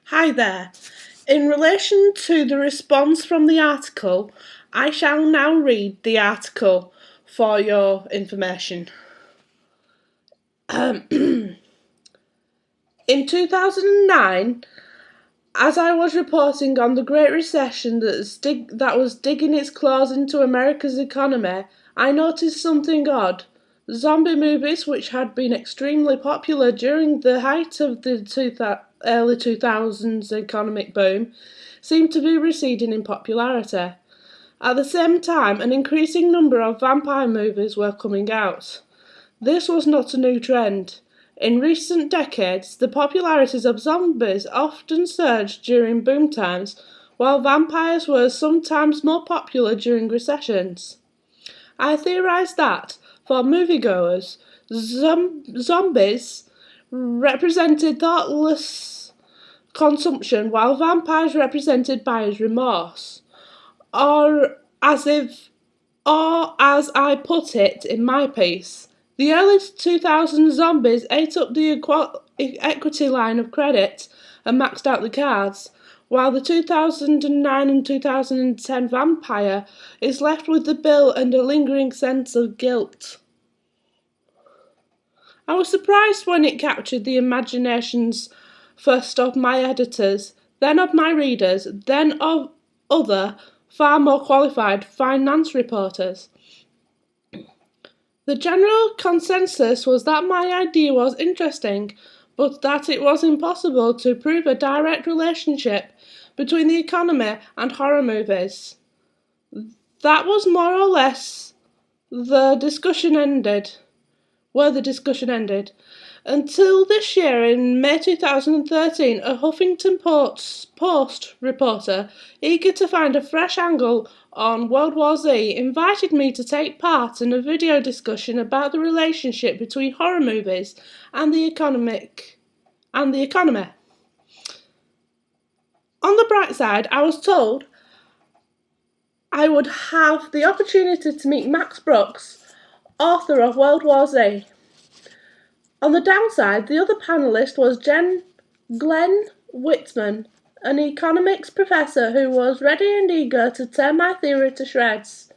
Hi there. In relation to the response from the article, I shall now read the article for your information. In 2009, as I was reporting on the Great Recession that was digging its claws into America's economy, I noticed something odd. Zombie movies, which had been extremely popular during the height of the early 2000s economic boom, seemed to be receding in popularity. At the same time, an increasing number of vampire movies were coming out. This was not a new trend. In recent decades, the popularities of zombies often surged during boom times, while vampires were sometimes more popular during recessions. I theorized that, for moviegoers, zombies represented thoughtless consumption, while vampires represented buyer's remorse. Or as I put it in my piece, the early 2000s zombies ate up the equity line of credit and maxed out the cards, while the 2009 and 2010 vampire is left with the bill and a lingering sense of guilt. I was surprised when it captured the imaginations first of my editors, then of my readers, then of other, far more qualified finance reporters. The general consensus was that my idea was interesting, but that it was impossible to prove a direct relationship between the economy and horror movies. That was more or less where the discussion ended. Until this year, in May 2013, a Huffington Post reporter, eager to find a fresh angle on World War Z, invited me to take part in a video discussion about the relationship between horror movies and the economy. On the bright side, I was told I would have the opportunity to meet Max Brooks, author of World War Z. On the downside, the other panellist was Glenn Whitman, an economics professor who was ready and eager to tear my theory to shreds.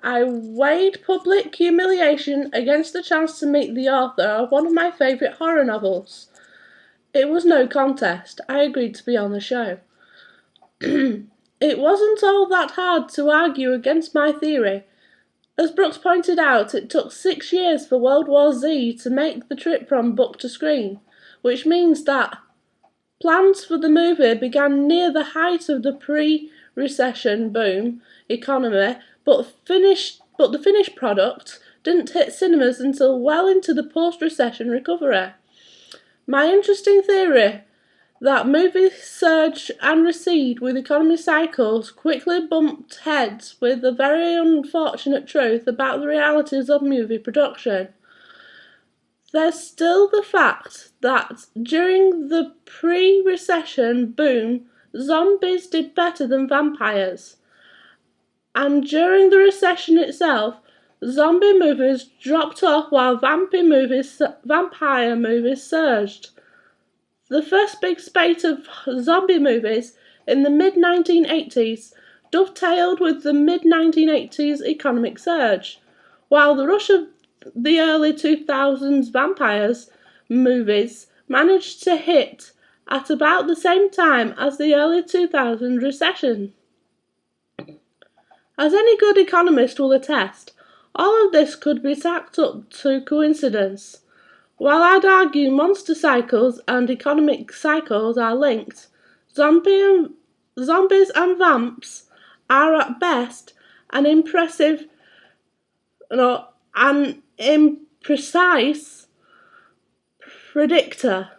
I weighed public humiliation against the chance to meet the author of one of my favourite horror novels. It was no contest. I agreed to be on the show. It wasn't all that hard to argue against my theory. As Brooks pointed out, it took 6 years for World War Z to make the trip from book to screen, which means that plans for the movie began near the height of the pre-recession boom economy, but the finished product didn't hit cinemas until well into the post-recession recovery. My interesting theory that movies surge and recede with economy cycles quickly bumped heads with the very unfortunate truth about the realities of movie production. There's still the fact that during the pre-recession boom, zombies did better than vampires. And during the recession itself, zombie movies dropped off while vampire movies surged. The first big spate of zombie movies in the mid-1980s dovetailed with the mid-1980s economic surge, while the rush of the early 2000s vampires movies managed to hit at about the same time as the early 2000s recession. As any good economist will attest, all of this could be tacked up to coincidence. While I'd argue monster cycles and economic cycles are linked, zombies and vamps are at best an imprecise predictor.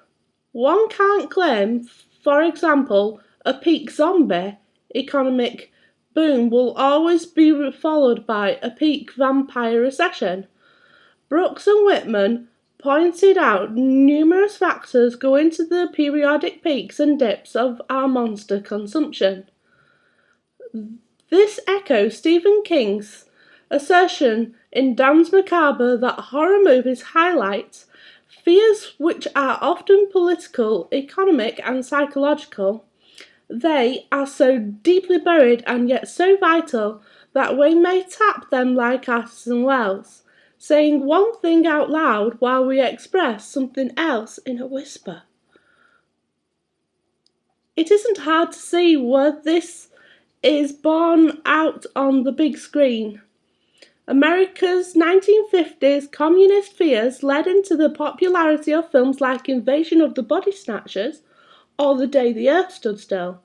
One can't claim, for example, a peak zombie economic boom will always be followed by a peak vampire recession. Brooks and Whitman pointed out numerous factors go into the periodic peaks and dips of our monster consumption. This echoes Stephen King's assertion in Dan's Macabre that horror movies highlight Fears which are often political, economic and psychological, they are so deeply buried and yet so vital that we may tap them like artisan wells, saying one thing out loud while we express something else in a whisper. It isn't hard to see where this is borne out on the big screen. America's 1950s communist fears led into the popularity of films like Invasion of the Body Snatchers or The Day the Earth Stood Still.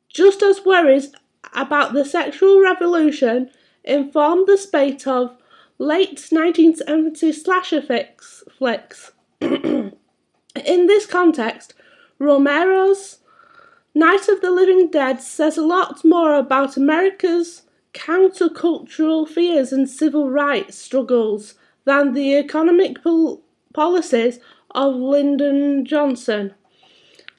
Just as worries about the sexual revolution informed the spate of late 1970s slasher flicks. In this context, Romero's Night of the Living Dead says a lot more about America's countercultural fears and civil rights struggles than the economic policies of Lyndon Johnson.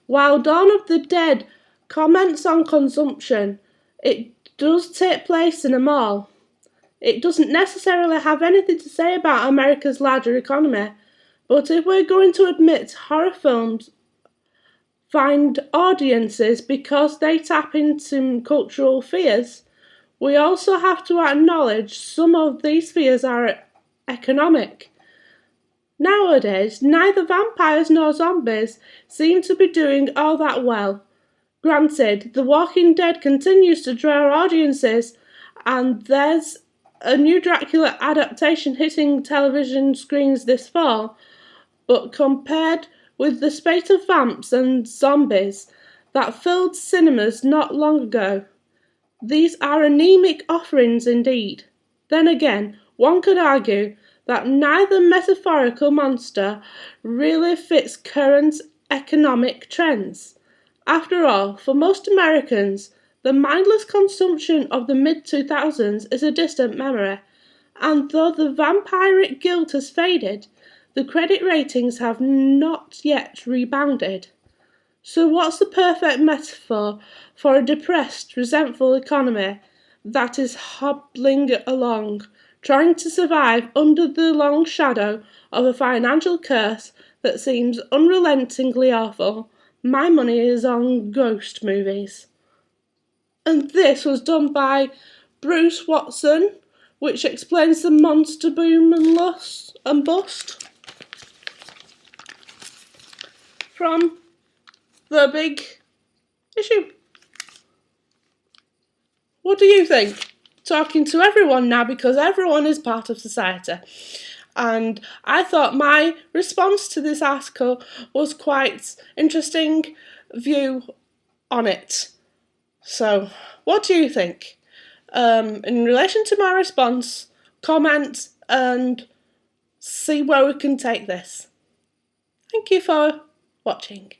While Dawn of the Dead comments on consumption, it does take place in a mall. It doesn't necessarily have anything to say about America's larger economy, but if we're going to admit horror films find audiences because they tap into cultural fears, we also have to acknowledge some of these fears are economic. Nowadays, neither vampires nor zombies seem to be doing all that well. Granted, The Walking Dead continues to draw audiences, and there's a new Dracula adaptation hitting television screens this fall, but compared with the spate of vamps and zombies that filled cinemas not long ago, these are anemic offerings indeed. Then again, one could argue that neither metaphorical monster really fits current economic trends. After all, for most Americans, the mindless consumption of the mid-2000s is a distant memory, and though the vampiric guilt has faded, the credit ratings have not yet rebounded. So what's the perfect metaphor for a depressed, resentful economy that is hobbling along, trying to survive under the long shadow of a financial curse that seems unrelentingly awful? My money is on ghost movies. And this was done by Bruce Watson, which explains the monster boom and bust from The Big Issue. What do you think? Talking to everyone now, because everyone is part of society. And I thought my response to this article was quite interesting view on it. So, what do you think? In relation to my response, comment and see where we can take this. Thank you for watching.